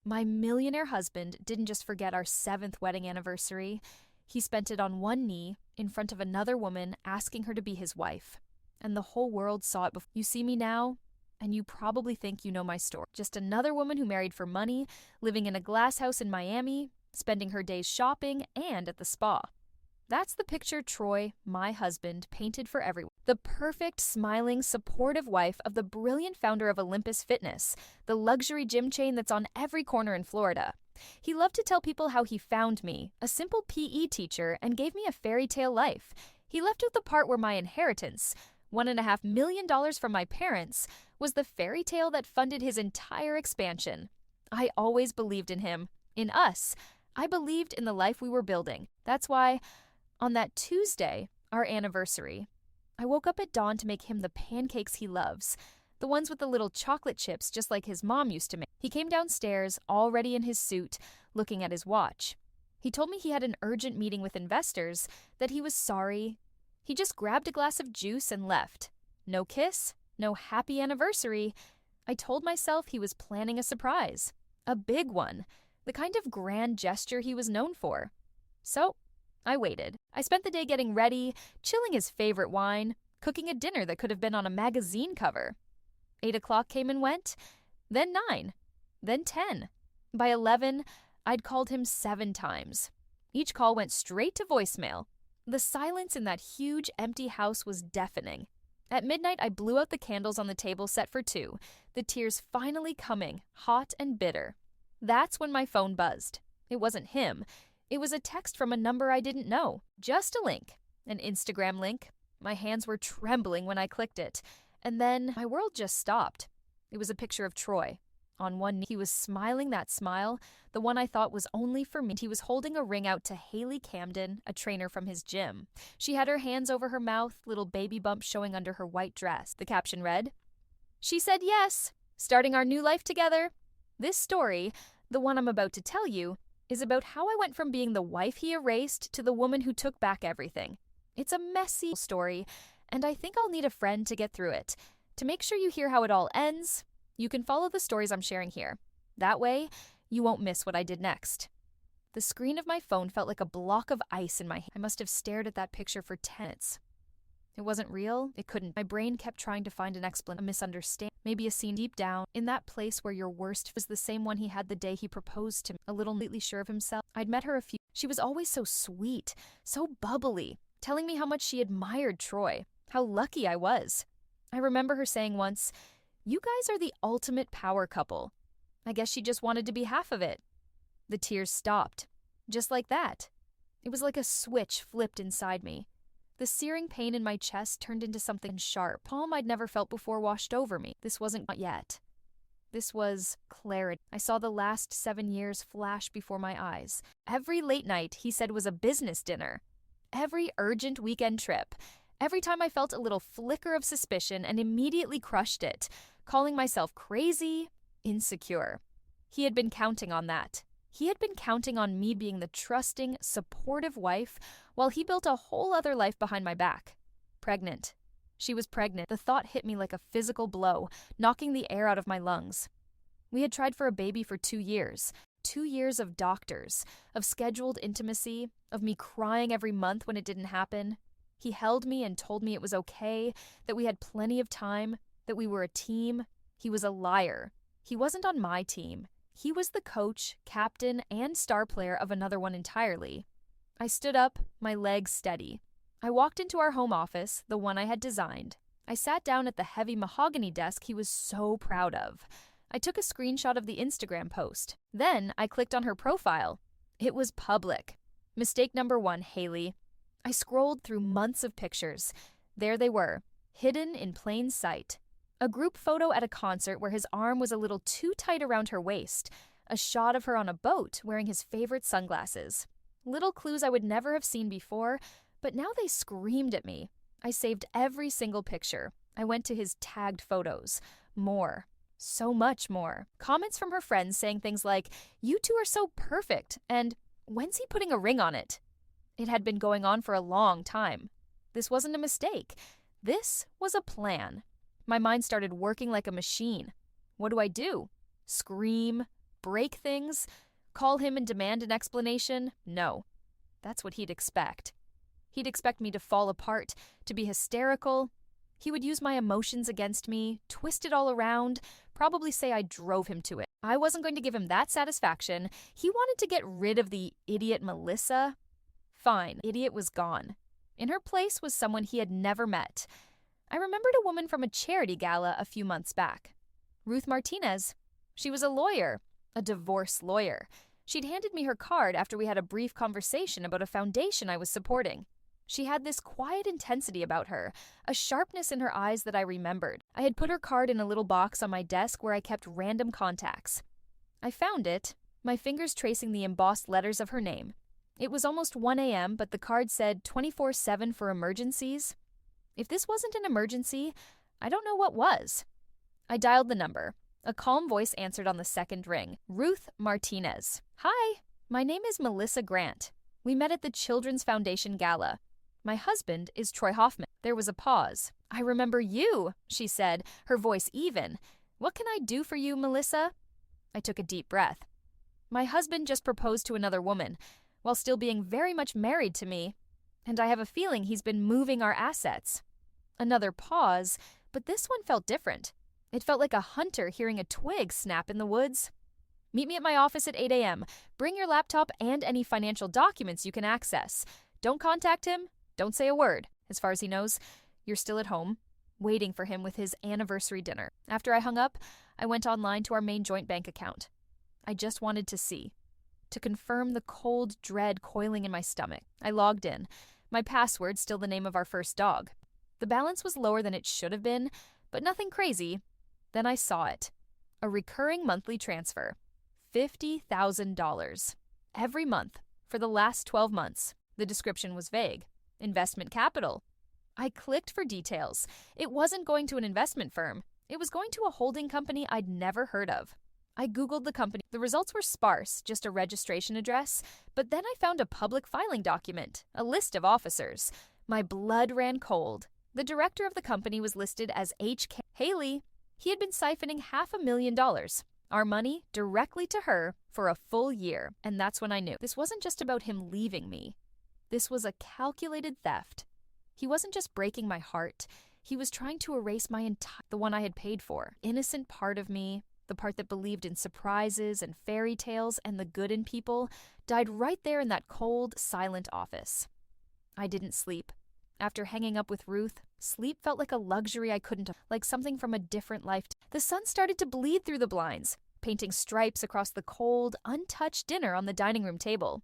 My millionaire husband didn't just forget our 7th wedding anniversary. He spent it on one knee in front of another woman asking her to be his wife. And the whole world saw it before. You see me now, and you probably think you know my story. Just another woman who married for money, living in a glass house in Miami, spending her days shopping and at the spa. That's the picture Troy, my husband, painted for everyone. The perfect, smiling, supportive wife of the brilliant founder of Olympus Fitness, the luxury gym chain that's on every corner in Florida. He loved to tell people how he found me, a simple PE teacher, and gave me a fairy tale life. He left out the part where my inheritance, $1.5 million from my parents, was the fairy tale that funded his entire expansion. I always believed in him, in us. I believed in the life we were building. That's why, on that Tuesday, our anniversary, I woke up at dawn to make him the pancakes he loves, the ones with the little chocolate chips just like his mom used to make. He came downstairs, already in his suit, looking at his watch. He told me he had an urgent meeting with investors, that he was sorry. He just grabbed a glass of juice and left. No kiss, no happy anniversary. I told myself he was planning a surprise. A big one. The kind of grand gesture he was known for. So, I waited. I spent the day getting ready, chilling his favorite wine, cooking a dinner that could have been on a magazine cover. 8 o'clock came and went, then 9, then 10. By 11, I'd called him 7 times. Each call went straight to voicemail. The silence in that huge, empty house was deafening. At midnight, I blew out the candles on the table set for 2, the tears finally coming, hot and bitter. That's when my phone buzzed. It wasn't him. It was a text from a number I didn't know. Just a link. An Instagram link. My hands were trembling when I clicked it. And then my world just stopped. It was a picture of Troy. On one knee, he was smiling that smile, the one I thought was only for me. He was holding a ring out to Haley Camden, a trainer from his gym. She had her hands over her mouth, little baby bumps showing under her white dress. The caption read, "She said yes, starting our new life together." This story, the one I'm about to tell you, is about how I went from being the wife he erased to the woman who took back everything. It's a messy story, and I think I'll need a friend to get through it. To make sure you hear how it all ends, you can follow the stories I'm sharing here. That way, you won't miss what I did next. The screen of my phone felt like a block of ice in my hand. I must have stared at that picture for 10 minutes. It wasn't real. It couldn't. My brain kept trying to find an explanation, a misunderstanding, maybe a scene deep down, in that place where your worst was the same one he had the day he proposed to me, a little completely sure of himself. I'd met her She was always so sweet, so bubbly, telling me how much she admired Troy, how lucky I was. I remember her saying once, "You guys are the ultimate power couple." I guess she just wanted to be half of it. The tears stopped, just like that. It was like a switch flipped inside me. The searing pain in my chest turned into something sharp. Calm I'd never felt before washed over me. This wasn't not yet. This was clarity. I saw the last 7 years flash before my eyes. Every late night he said was a business dinner. Every urgent weekend trip. Every time I felt a little flicker of suspicion and immediately crushed it, calling myself crazy, insecure. He had been counting on that. He had been counting on me being the trusting, supportive wife while he built a whole other life behind my back. Pregnant. She was pregnant. The thought hit me like a physical blow, knocking the air out of my lungs. We had tried for a baby for 2 years. 2 years of doctors, of scheduled intimacy, of me crying every month when it didn't happen. He held me and told me it was okay, that we had plenty of time, that we were a team. He was a liar. He wasn't on my team. He was the coach, captain, and star player of another one entirely. I stood up, my legs steady. I walked into our home office, the one I had designed. I sat down at the heavy mahogany desk he was so proud of. I took a screenshot of the Instagram post. Then I clicked on her profile. It was public. Mistake number 1, Haley. I scrolled through months of pictures. There they were, hidden in plain sight. A group photo at a concert where his arm was a little too tight around her waist. A shot of her on a boat wearing his favorite sunglasses. Little clues I would never have seen before, but now they screamed at me. I saved every single picture. I went to his tagged photos. More. So much more. Comments from her friends saying things like, "You two are so perfect," and "When's he putting a ring on it?" It had been going on for a long time. This wasn't a mistake. This was a plan. My mind started working like a machine. What do? Scream, break things, call him and demand an explanation? No. That's what he'd expect. He'd expect me to fall apart, to be hysterical. He would use my emotions against me, twist it all around, probably say I drove him to it. I wasn't going to give him that satisfaction. He wanted to get rid of the idiot Melissa. Fine, idiot was gone. In her place was someone he had never met. I remembered a woman from a charity gala a few months back. Ruth Martinez. She was a lawyer, a divorce lawyer. She'd handed me her card after we had a brief conversation about a foundation I was supporting. She had this quiet intensity about her, a sharpness in her eyes that I remembered. I had put her card in a little box on my desk where I kept random contacts. I found it, my fingers tracing the embossed letters of her name. It was almost 1 a.m., but the card said 24/7 for emergencies. If this wasn't an emergency, I don't know what was. I dialed the number. A calm voice answered on the second ring. Ruth Martinez. Hi, my name is Melissa Grant. We met at the Children's Foundation Gala. My husband is Troy Hoffman. There was a pause. I remember you, she said, her voice even. What can I do for you, Melissa? I took a deep breath. My husband just proposed to another woman, while still being very much married to me, and I have a feeling he's been moving our assets. Another pause, but this one felt different. It felt like a hunter hearing a twig snap in the woods. Meet me at my office at 8 a.m. Bring your laptop and any financial documents you can access. Don't contact him. Don't say a word. As far as he knows, you're still at home, waiting for him with his anniversary dinner. After I hung up, I went online to our main joint bank account. I just wanted to see, to confirm the cold dread coiling in my stomach. I logged in. My password, still the name of our first dog. The balance was lower than it should have been, but nothing crazy. Then I saw it. A recurring monthly transfer. $50,000. Every month, for the last 12 months. The description was vague. Investment capital. I clicked for details. It wasn't going to an investment firm. It was going to a holding company I'd never heard of. I Googled the company. The results were sparse, just a registration address, but then I found a public filing document, a list of officers. My blood ran cold. The director of the company was listed as H.K. Haley. He had been siphoning $500,000, our money, directly to her for a full year. And that's when I knew. This wasn't just about him leaving me. This was a calculated theft. He wasn't just breaking my heart. He was trying to erase the one I had paid for. Innocent part of me, the part that believed in surprises and fairy tales and the good in people, died right there in that cold, silent office. I didn't sleep. After hanging up with Ruth, sleep felt like a luxury I couldn't, like something from a different life. The sun started to bleed through the blinds, painting stripes across the cold, untouched dinner on the dining room table.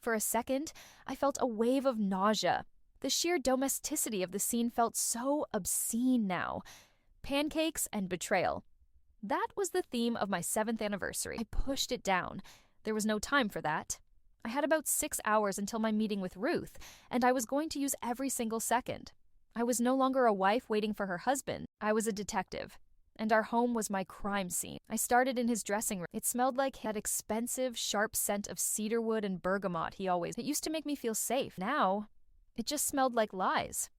For a second, I felt a wave of nausea. The sheer domesticity of the scene felt so obscene now. Pancakes and betrayal. That was the theme of my 7th anniversary. I pushed it down. There was no time for that. I had about 6 hours until my meeting with Ruth, and I was going to use every single second. I was no longer a wife waiting for her husband. I was a detective, and our home was my crime scene. I started in his dressing room. It smelled like that expensive, sharp scent of cedarwood and bergamot It used to make me feel safe. Now, it just smelled like lies.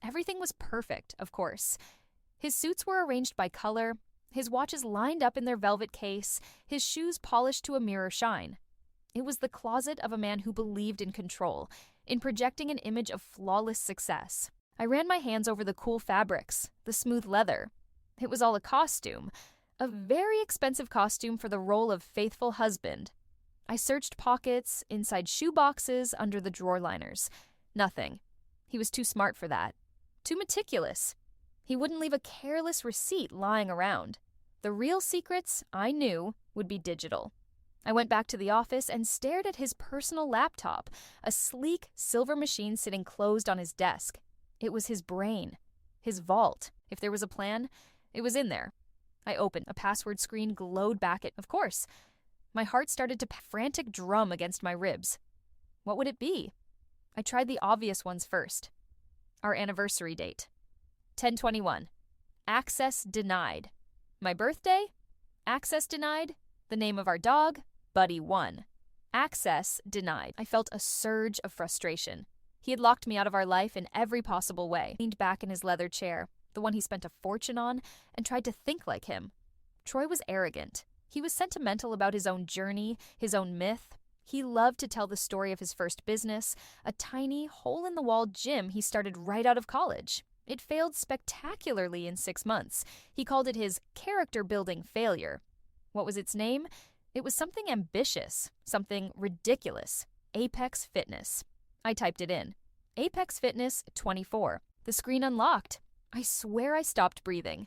Everything was perfect, of course. His suits were arranged by color, his watches lined up in their velvet case, his shoes polished to a mirror shine. It was the closet of a man who believed in control, in projecting an image of flawless success. I ran my hands over the cool fabrics, the smooth leather. It was all a costume, a very expensive costume for the role of faithful husband. I searched pockets, inside shoe boxes, under the drawer liners. Nothing. He was too smart for that. Too meticulous. He wouldn't leave a careless receipt lying around. The real secrets, I knew, would be digital. I went back to the office and stared at his personal laptop, a sleek silver machine sitting closed on his desk. It was his brain, his vault. If there was a plan, it was in there. I opened. A password screen glowed back at, of course. My heart started to frantic drum against my ribs. What would it be? I tried the obvious ones first. Our anniversary date. 10/21. Access denied. My birthday? Access denied. The name of our dog? Buddy 1. Access denied. I felt a surge of frustration. He had locked me out of our life in every possible way. Leaned back in his leather chair, the one he spent a fortune on, and tried to think like him. Troy was arrogant. He was sentimental about his own journey, his own myth. He loved to tell the story of his first business, a tiny, hole-in-the-wall gym he started right out of college. It failed spectacularly in 6 months. He called it his character-building failure. What was its name? It was something ambitious, something ridiculous. Apex Fitness. I typed it in. Apex Fitness 24. The screen unlocked. I swear I stopped breathing.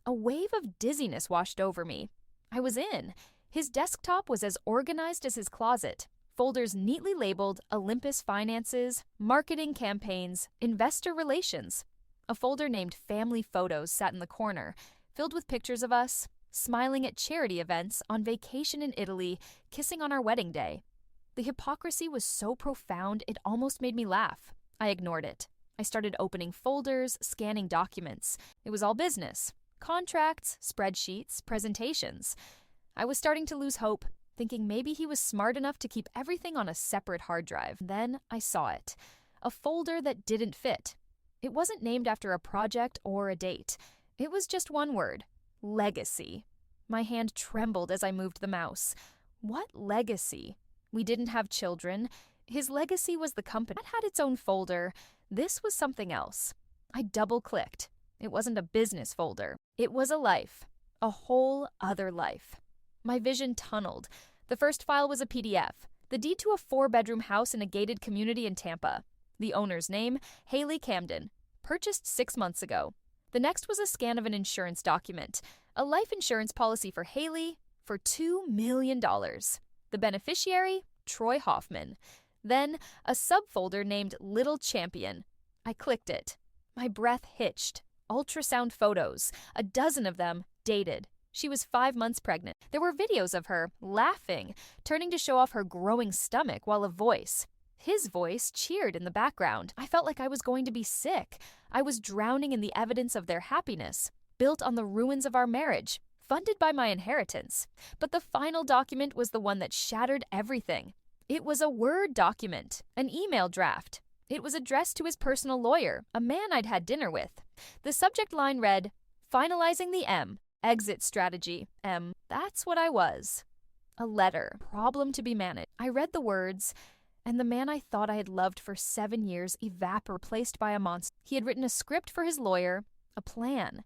A wave of dizziness washed over me. I was in. His desktop was as organized as his closet. Folders neatly labeled Olympus Finances, Marketing Campaigns, Investor Relations. A folder named Family Photos sat in the corner, filled with pictures of us, smiling at charity events, on vacation in Italy, kissing on our wedding day. The hypocrisy was so profound it almost made me laugh. I ignored it. I started opening folders, scanning documents. It was all business. Contracts, spreadsheets, presentations. I was starting to lose hope, thinking maybe he was smart enough to keep everything on a separate hard drive. Then I saw it. A folder that didn't fit. It wasn't named after a project or a date. It was just one word. Legacy. My hand trembled as I moved the mouse. What legacy? We didn't have children. His legacy was the company. That had its own folder. This was something else. I double-clicked. It wasn't a business folder. It was a life. A whole other life. My vision tunneled. The first file was a PDF. The deed to a 4-bedroom house in a gated community in Tampa. The owner's name, Haley Camden. Purchased 6 months ago. The next was a scan of an insurance document. A life insurance policy for Haley for $2 million. The beneficiary, Troy Hoffman. Then, a subfolder named Little Champion. I clicked it. My breath hitched. Ultrasound photos, a dozen of them, dated. She was 5 months pregnant. There were videos of her, laughing, turning to show off her growing stomach while a voice. His voice cheered in the background. I felt like I was going to be sick. I was drowning in the evidence of their happiness, built on the ruins of our marriage, funded by my inheritance. But the final document was the one that shattered everything. It was a Word document, an email draft. It was addressed to his personal lawyer, a man I'd had dinner with. The subject line read, "Finalizing the M. Exit strategy. M." That's what I was. A letter. Problem to be managed. I read the words, and the man I thought I had loved for 7 years replaced by a monster. He had written a script for his lawyer, a plan.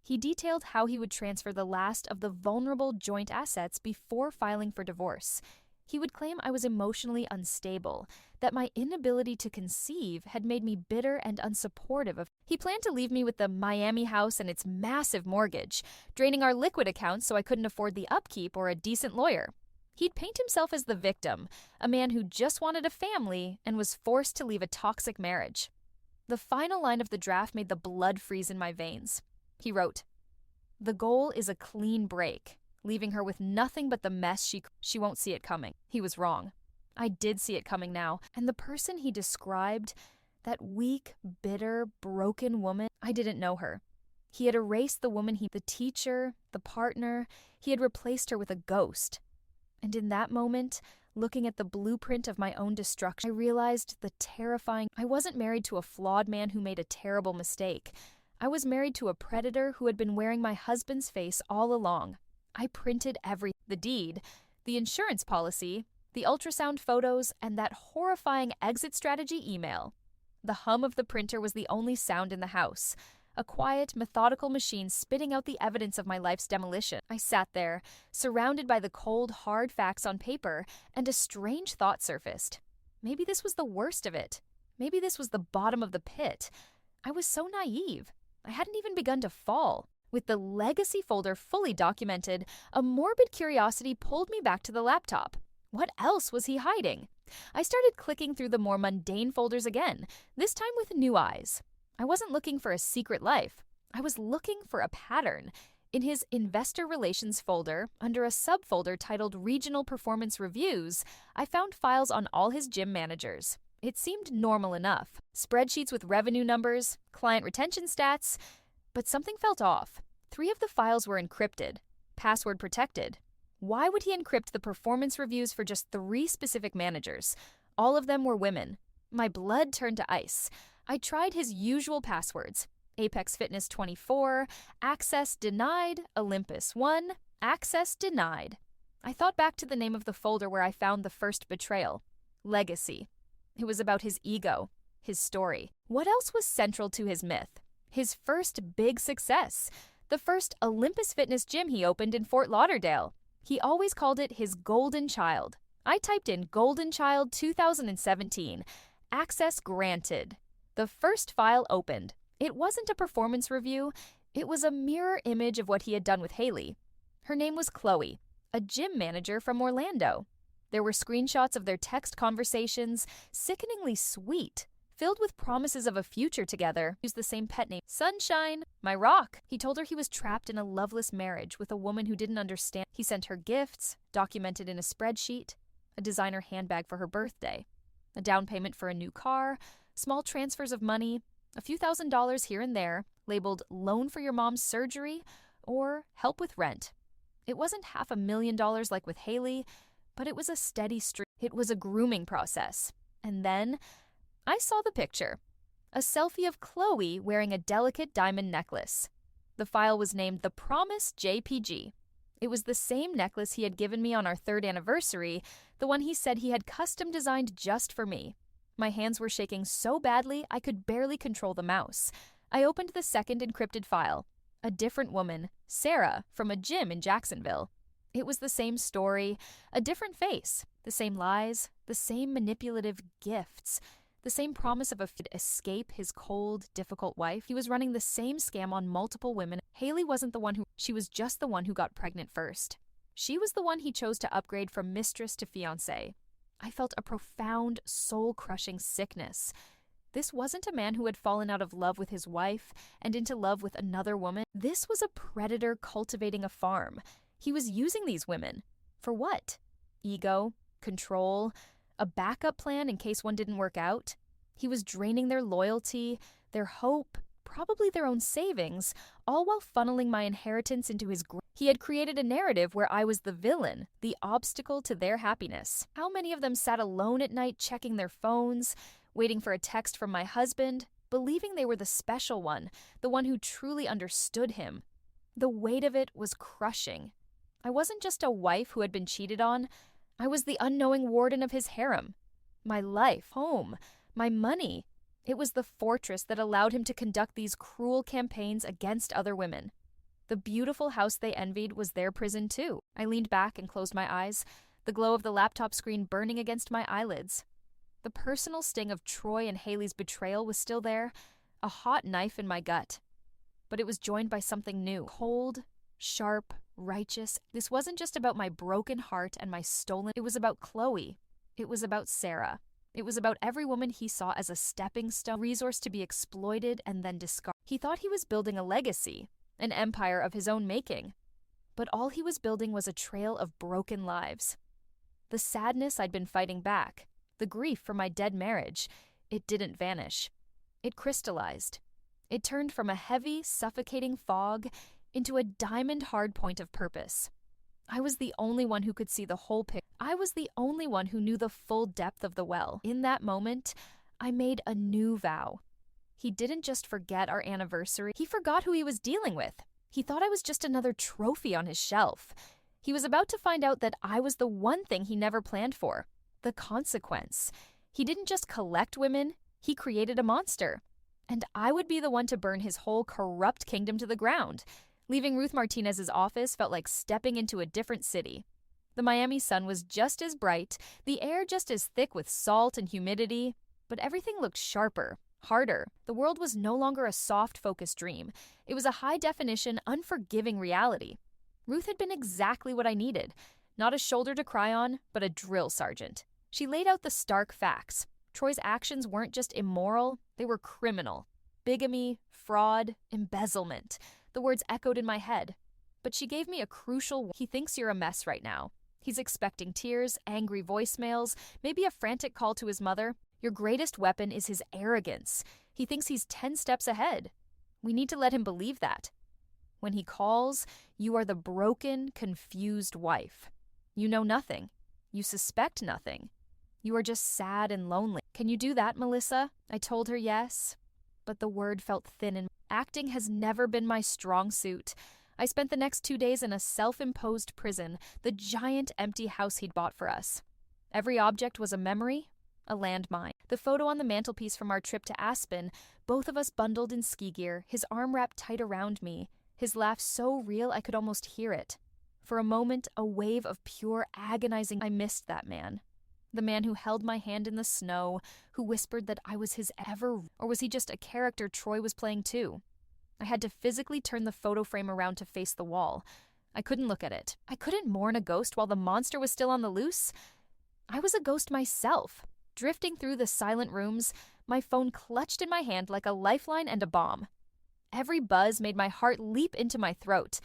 He detailed how he would transfer the last of the vulnerable joint assets before filing for divorce. He would claim I was emotionally unstable, that my inability to conceive had made me bitter and unsupportive of. He planned to leave me with the Miami house and its massive mortgage, draining our liquid accounts so I couldn't afford the upkeep or a decent lawyer. He'd paint himself as the victim, a man who just wanted a family and was forced to leave a toxic marriage. The final line of the draft made the blood freeze in my veins. He wrote, "The goal is a clean break, leaving her with nothing but the mess she won't see it coming." He was wrong. I did see it coming now, and the person he described, that weak, bitter, broken woman, I didn't know her. He had erased the woman the teacher, the partner, he had replaced her with a ghost. And in that moment, looking at the blueprint of my own destruction, I realized the terrifying. I wasn't married to a flawed man who made a terrible mistake. I was married to a predator who had been wearing my husband's face all along. I printed the deed, the insurance policy, the ultrasound photos, and that horrifying exit strategy email. The hum of the printer was the only sound in the house, a quiet, methodical machine spitting out the evidence of my life's demolition. I sat there, surrounded by the cold, hard facts on paper, and a strange thought surfaced. Maybe this was the worst of it. Maybe this was the bottom of the pit. I was so naive. I hadn't even begun to fall. With the legacy folder fully documented, a morbid curiosity pulled me back to the laptop. What else was he hiding? I started clicking through the more mundane folders again, this time with new eyes. I wasn't looking for a secret life. I was looking for a pattern. In his Investor Relations folder, under a subfolder titled Regional Performance Reviews, I found files on all his gym managers. It seemed normal enough. Spreadsheets with revenue numbers, client retention stats, but something felt off. 3 of the files were encrypted, password protected. Why would he encrypt the performance reviews for just 3 specific managers? All of them were women. My blood turned to ice. I tried his usual passwords. Apex Fitness 24, access denied, Olympus 1. Access denied. I thought back to the name of the folder where I found the first betrayal. Legacy. It was about his ego, his story. What else was central to his myth? His first big success. The first Olympus Fitness gym he opened in Fort Lauderdale. He always called it his golden child. I typed in Golden Child 2017. Access granted. The first file opened. It wasn't a performance review. It was a mirror image of what he had done with Haley. Her name was Chloe, a gym manager from Orlando. There were screenshots of their text conversations, sickeningly sweet, filled with promises of a future together. Used the same pet name, Sunshine, my rock. He told her he was trapped in a loveless marriage with a woman who didn't understand. He sent her gifts, documented in a spreadsheet, a designer handbag for her birthday, a down payment for a new car, small transfers of money, a few $1,000s here and there, labeled loan for your mom's surgery or help with rent. It wasn't $500,000 like with Haley, but it was a steady stream. It was a grooming process. And then I saw the picture. A selfie of Chloe wearing a delicate diamond necklace. The file was named The Promise JPG. It was the same necklace he had given me on our 3rd anniversary, the one he said he had custom designed just for me. My hands were shaking so badly I could barely control the mouse. I opened the second encrypted file. A different woman, Sarah, from a gym in Jacksonville. It was the same story, a different face, the same lies, the same manipulative gifts, the same promise of a escape his cold, difficult wife. He was running the same scam on multiple women. Haley wasn't the one she was just the one who got pregnant first. She was the one he chose to upgrade from mistress to fiancé. I felt a profound, soul-crushing sickness. This wasn't a man who had fallen out of love with his wife and into love with another woman. This was a predator cultivating a farm. He was using these women. For what? Ego, control, a backup plan in case one didn't work out. He was draining their loyalty, their hope, probably their own savings, all while funneling my inheritance into his He had created a narrative where I was the villain, the obstacle to their happiness. How many of them sat alone at night checking their phones, waiting for a text from my husband, believing they were the special one, the one who truly understood him. The weight of it was crushing. I wasn't just a wife who had been cheated on. I was the unknowing warden of his harem. My life, home, my money. It was the fortress that allowed him to conduct these cruel campaigns against other women. The beautiful house they envied was their prison too. I leaned back and closed my eyes, the glow of the laptop screen burning against my eyelids. The personal sting of Troy and Haley's betrayal was still there, a hot knife in my gut. But it was joined by something new, cold, sharp, righteous. This wasn't just about my broken heart and my stolen. It was about Chloe. It was about Sarah. It was about every woman he saw as a stepping stone, resource to be exploited and then discarded. He thought he was building a legacy, an empire of his own making. But all he was building was a trail of broken lives. The sadness I'd been fighting back, the grief for my dead marriage, it didn't vanish. It crystallized. It turned from a heavy, suffocating fog into a diamond-hard point of purpose. I was the only one who could see the whole picture. I was the only one who knew the full depth of the well. In that moment, I made a new vow. He didn't just forget our anniversary. He forgot who he was dealing with. He thought I was just another trophy on his shelf. He was about to find out that I was the one thing he never planned for, the consequence. He didn't just collect women, he created a monster. And I would be the one to burn his whole corrupt kingdom to the ground. Leaving Ruth Martinez's office felt like stepping into a different city. The Miami sun was just as bright, the air just as thick with salt and humidity, but everything looked sharper, harder. The world was no longer a soft, focused dream. It was a high-definition, unforgiving reality. Ruth had been exactly what I needed. Not a shoulder to cry on, but a drill sergeant. She laid out the stark facts. Troy's actions weren't just immoral, they were criminal. Bigamy, fraud, embezzlement. The words echoed in my head. But she gave me a crucial He thinks you're a mess right now. He's expecting tears, angry voicemails, maybe a frantic call to his mother. Your greatest weapon is his arrogance. He thinks he's 10 steps ahead. We need to let him believe that. When he calls, you are the broken, confused wife. You know nothing. You suspect nothing. You are just sad and lonely. Can you do that, Melissa? I told her yes, but the word felt thin and acting has never been my strong suit. I spent the next 2 days in a self-imposed prison, the giant empty house he'd bought for us. Every object was a memory, a landmine. The photo on the mantelpiece from our trip to Aspen, both of us bundled in ski gear, his arm wrapped tight around me, his laugh so real I could almost hear it. For a moment, a wave of pure agonizing. I missed that man. The man who held my hand in the snow, who whispered that I was his ever, or was he just a character Troy was playing too? I had to physically turn the photo frame around to face the wall. I couldn't look at it. I couldn't mourn a ghost while the monster was still on the loose. I was a ghost myself. Drifting through the silent rooms, my phone clutched in my hand like a lifeline and a bomb. Every buzz made my heart leap into my throat.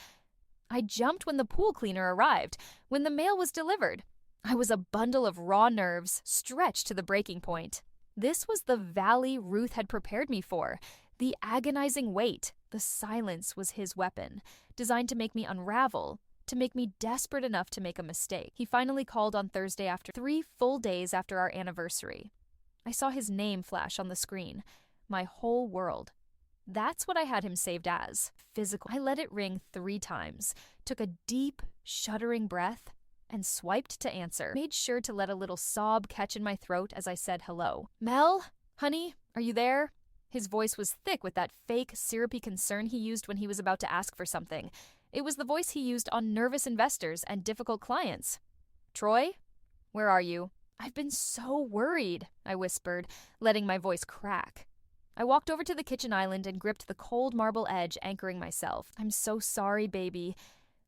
I jumped when the pool cleaner arrived, when the mail was delivered. I was a bundle of raw nerves, stretched to the breaking point. This was the valley Ruth had prepared me for. The agonizing weight, the silence was his weapon, designed to make me unravel, to make me desperate enough to make a mistake. He finally called on Thursday after 3 full days after our anniversary. I saw his name flash on the screen. My whole world. That's what I had him saved as. Physical. I let it ring 3 times, took a deep, shuddering breath, and swiped to answer. Made sure to let a little sob catch in my throat as I said hello. Mel? Honey, are you there? His voice was thick with that fake, syrupy concern he used when he was about to ask for something. It was the voice he used on nervous investors and difficult clients. Troy? Where are you? I've been so worried, I whispered, letting my voice crack. I walked over to the kitchen island and gripped the cold marble edge, anchoring myself. I'm so sorry, baby.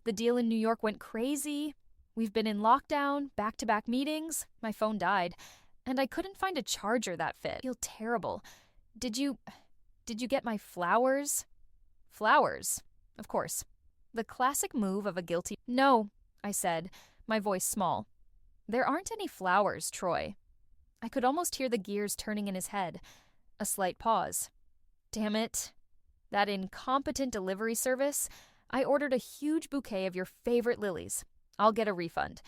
The deal in New York went crazy. We've been in lockdown, back-to-back meetings. My phone died, and I couldn't find a charger that fit. I feel terrible. Did you get my flowers? Flowers, of course. The classic move of a guilty... No, I said, my voice small. There aren't any flowers, Troy. I could almost hear the gears turning in his head. A slight pause. Damn it. That incompetent delivery service. I ordered a huge bouquet of your favorite lilies. I'll get a refund.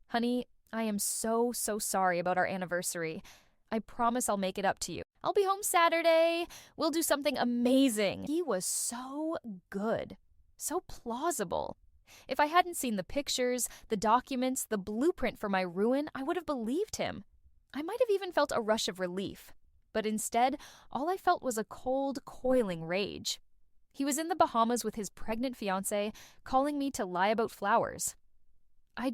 Honey, I am so sorry about our anniversary. I promise I'll make it up to you. I'll be home Saturday. We'll do something amazing. He was so good. So plausible. If I hadn't seen the pictures, the documents, the blueprint for my ruin, I would have believed him. I might have even felt a rush of relief. But instead, all I felt was a cold, coiling rage. He was in the Bahamas with his pregnant fiancée, calling me to lie about flowers. I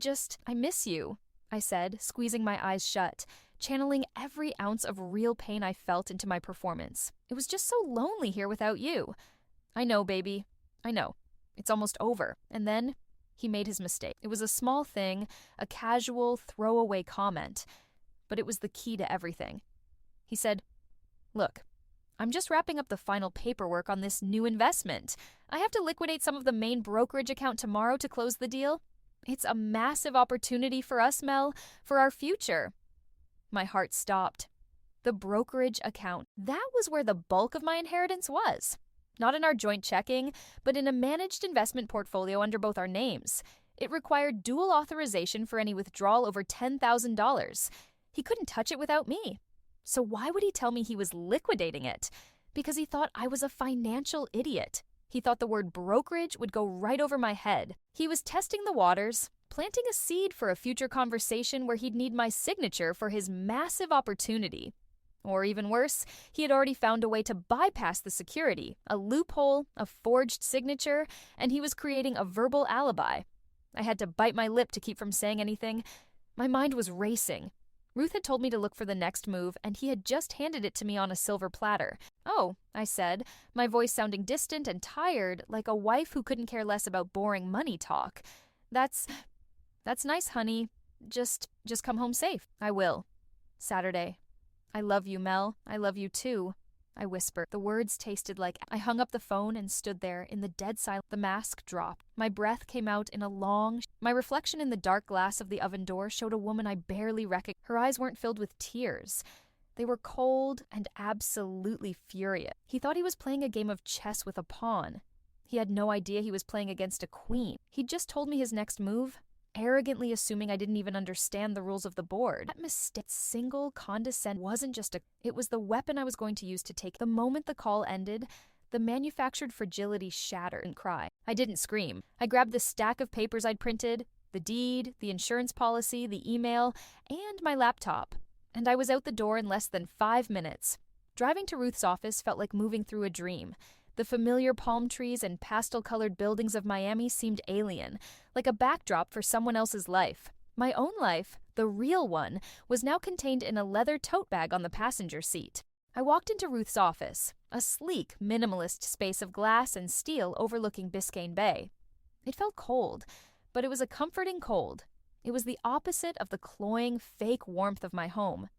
miss you, I said, squeezing my eyes shut, channeling every ounce of real pain I felt into my performance. It was just so lonely here without you. I know, baby. I know. It's almost over. And then he made his mistake. It was a small thing, a casual, throwaway comment, but it was the key to everything. He said, Look, I'm just wrapping up the final paperwork on this new investment. I have to liquidate some of the main brokerage account tomorrow to close the deal. It's a massive opportunity for us, Mel, for our future. My heart stopped. The brokerage account. That was where the bulk of my inheritance was. Not in our joint checking, but in a managed investment portfolio under both our names. It required dual authorization for any withdrawal over $10,000. He couldn't touch it without me. So why would he tell me he was liquidating it? Because he thought I was a financial idiot. He thought the word brokerage would go right over my head. He was testing the waters, planting a seed for a future conversation where he'd need my signature for his massive opportunity. Or even worse, he had already found a way to bypass the security, a loophole, a forged signature, and he was creating a verbal alibi. I had to bite my lip to keep from saying anything. My mind was racing. Ruth had told me to look for the next move, and he had just handed it to me on a silver platter. Oh, I said, my voice sounding distant and tired, like a wife who couldn't care less about boring money talk. That's nice, honey. Just come home safe. I will. Saturday. I love you, Mel. I love you too. I whispered. The words tasted like... I hung up the phone and stood there in the dead silence. The mask dropped. My breath came out in a long... My reflection in the dark glass of the oven door showed a woman I barely recognized. Her eyes weren't filled with tears. They were cold and absolutely furious. He thought he was playing a game of chess with a pawn. He had no idea he was playing against a queen. He'd just told me his next move, arrogantly assuming I didn't even understand the rules of the board. That mistake, single condescend, wasn't just a... It was the weapon I was going to use to take... The moment the call ended, The manufactured fragility shattered and cry. I didn't scream. I grabbed the stack of papers I'd printed, the deed, the insurance policy, the email, and my laptop. And I was out the door in less than 5 minutes. Driving to Ruth's office felt like moving through a dream. The familiar palm trees and pastel-colored buildings of Miami seemed alien, like a backdrop for someone else's life. My own life, the real one, was now contained in a leather tote bag on the passenger seat. I walked into Ruth's office, a sleek, minimalist space of glass and steel overlooking Biscayne Bay. It felt cold, but it was a comforting cold. It was the opposite of the cloying, fake warmth of my home.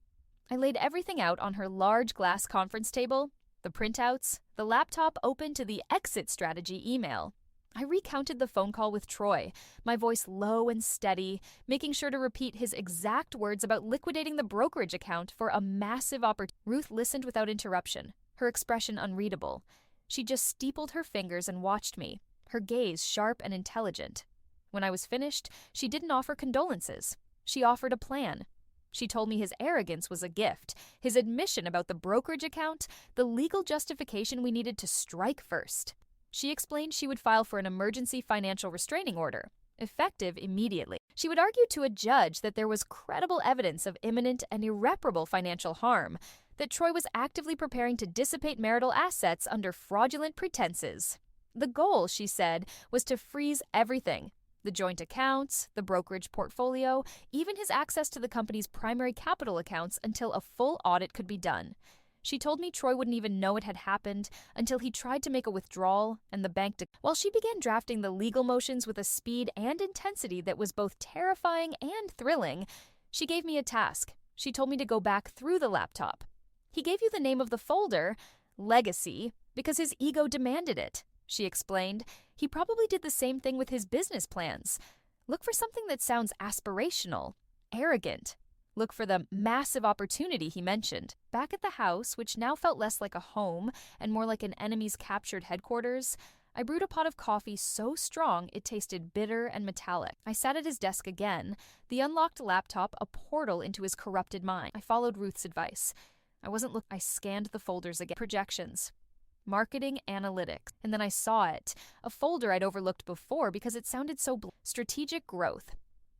I laid everything out on her large glass conference table, the printouts, the laptop open to the exit strategy email. I recounted the phone call with Troy, my voice low and steady, making sure to repeat his exact words about liquidating the brokerage account for a massive opportunity. Ruth listened without interruption, her expression unreadable. She just steepled her fingers and watched me, her gaze sharp and intelligent. When I was finished, she didn't offer condolences. She offered a plan. She told me his arrogance was a gift, his admission about the brokerage account, the legal justification we needed to strike first. She explained she would file for an emergency financial restraining order, effective immediately. She would argue to a judge that there was credible evidence of imminent and irreparable financial harm, that Troy was actively preparing to dissipate marital assets under fraudulent pretenses. The goal, she said, was to freeze everything: the joint accounts, the brokerage portfolio, even his access to the company's primary capital accounts until a full audit could be done. She told me Troy wouldn't even know it had happened until he tried to make a withdrawal and the bank While she began drafting the legal motions with a speed and intensity that was both terrifying and thrilling, she gave me a task. She told me to go back through the laptop. He gave you the name of the folder, Legacy, because his ego demanded it, she explained. He probably did the same thing with his business plans. Look for something that sounds aspirational, arrogant. Look for the massive opportunity he mentioned. Back at the house, which now felt less like a home and more like an enemy's captured headquarters, I brewed a pot of coffee so strong it tasted bitter and metallic. I sat at his desk again, the unlocked laptop a portal into his corrupted mind. I followed Ruth's advice. I scanned the folders again. Projections. Marketing analytics. And then I saw it, a folder I'd overlooked before because it sounded so strategic growth.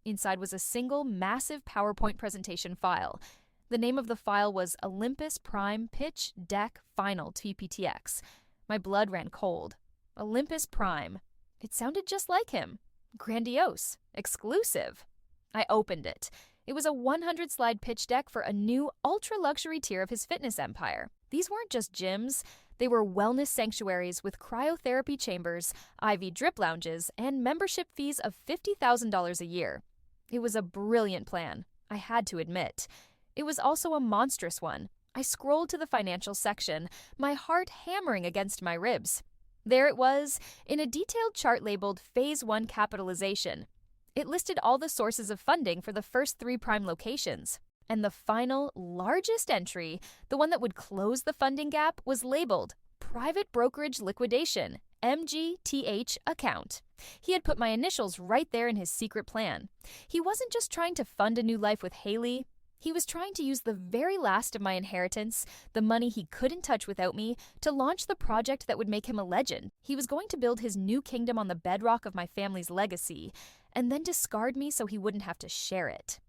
Inside was a single, massive PowerPoint presentation file. The name of the file was Olympus Prime Pitch Deck Final TPTX. My blood ran cold. Olympus Prime. It sounded just like him. Grandiose. Exclusive. I opened it. It was a 100-slide pitch deck for a new, ultra-luxury tier of his fitness empire. These weren't just gyms. They were wellness sanctuaries with cryotherapy chambers, IV drip lounges, and membership fees of $50,000 a year. It was a brilliant plan, I had to admit. It was also a monstrous one. I scrolled to the financial section, my heart hammering against my ribs. There it was, in a detailed chart labeled Phase 1 Capitalization. It listed all the sources of funding for the first 3 prime locations. And the final, largest entry, the one that would close the funding gap, was labeled Private Brokerage Liquidation, MGTH account. He had put my initials right there in his secret plan. He wasn't just trying to fund a new life with Haley. He was trying to use the very last of my inheritance, the money he couldn't touch without me, to launch the project that would make him a legend. He was going to build his new kingdom on the bedrock of my family's legacy, and then discard me so he wouldn't have to share it.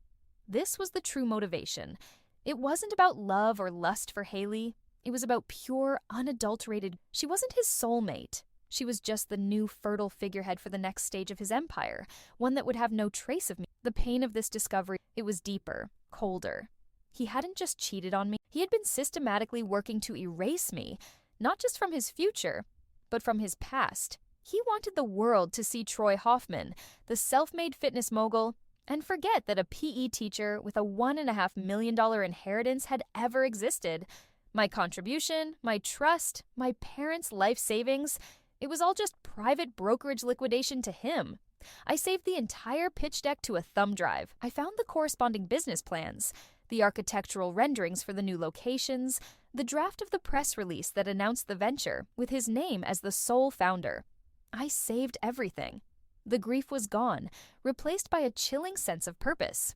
This was the true motivation. It wasn't about love or lust for Haley. It was about pure, unadulterated. She wasn't his soulmate. She was just the new fertile figurehead for the next stage of his empire, one that would have no trace of me. The pain of this discovery, it was deeper, colder. He hadn't just cheated on me. He had been systematically working to erase me, not just from his future, but from his past. He wanted the world to see Troy Hoffman, the self-made fitness mogul, and forget that a PE teacher with a $1.5 million inheritance had ever existed. My contribution, my trust, my parents' life savings, it was all just private brokerage liquidation to him. I saved the entire pitch deck to a thumb drive. I found the corresponding business plans, the architectural renderings for the new locations, the draft of the press release that announced the venture, with his name as the sole founder. I saved everything. The grief was gone, replaced by a chilling sense of purpose.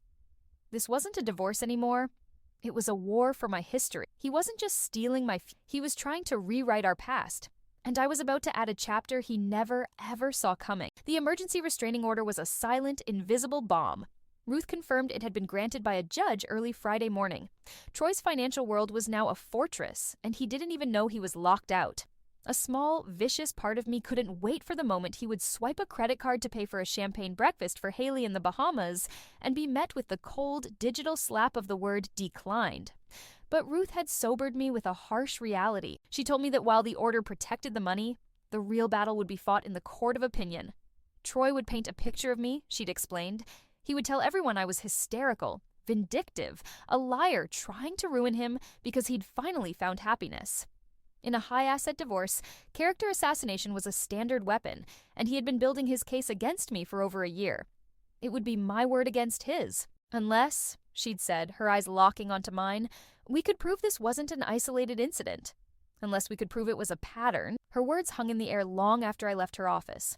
This wasn't a divorce anymore. It was a war for my history. He wasn't just stealing he was trying to rewrite our past. And I was about to add a chapter he never, ever saw coming. The emergency restraining order was a silent, invisible bomb. Ruth confirmed it had been granted by a judge early Friday morning. Troy's financial world was now a fortress, and he didn't even know he was locked out. A small, vicious part of me couldn't wait for the moment he would swipe a credit card to pay for a champagne breakfast for Haley in the Bahamas and be met with the cold, digital slap of the word declined. But Ruth had sobered me with a harsh reality. She told me that while the order protected the money, the real battle would be fought in the court of opinion. Troy would paint a picture of me, she'd explained. He would tell everyone I was hysterical, vindictive, a liar trying to ruin him because he'd finally found happiness. In a high-asset divorce, character assassination was a standard weapon, and he had been building his case against me for over a year. It would be my word against his. Unless, she'd said, her eyes locking onto mine, we could prove this wasn't an isolated incident. Unless we could prove it was a pattern. Her words hung in the air long after I left her office.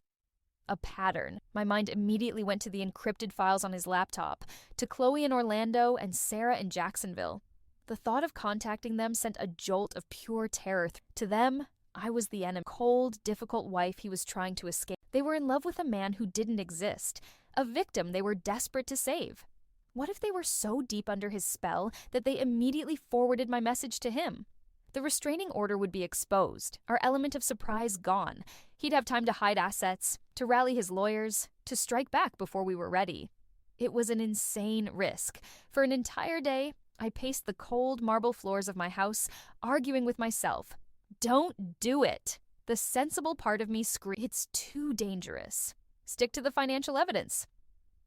A pattern. My mind immediately went to the encrypted files on his laptop, to Chloe in Orlando and Sarah in Jacksonville. The thought of contacting them sent a jolt of pure terror. To them, I was the enemy, cold, difficult wife he was trying to escape. They were in love with a man who didn't exist, a victim they were desperate to save. What if they were so deep under his spell that they immediately forwarded my message to him? The restraining order would be exposed, our element of surprise gone. He'd have time to hide assets, to rally his lawyers, to strike back before we were ready. It was an insane risk. For an entire day, I paced the cold marble floors of my house, arguing with myself. Don't do it. The sensible part of me screamed, it's too dangerous. Stick to the financial evidence.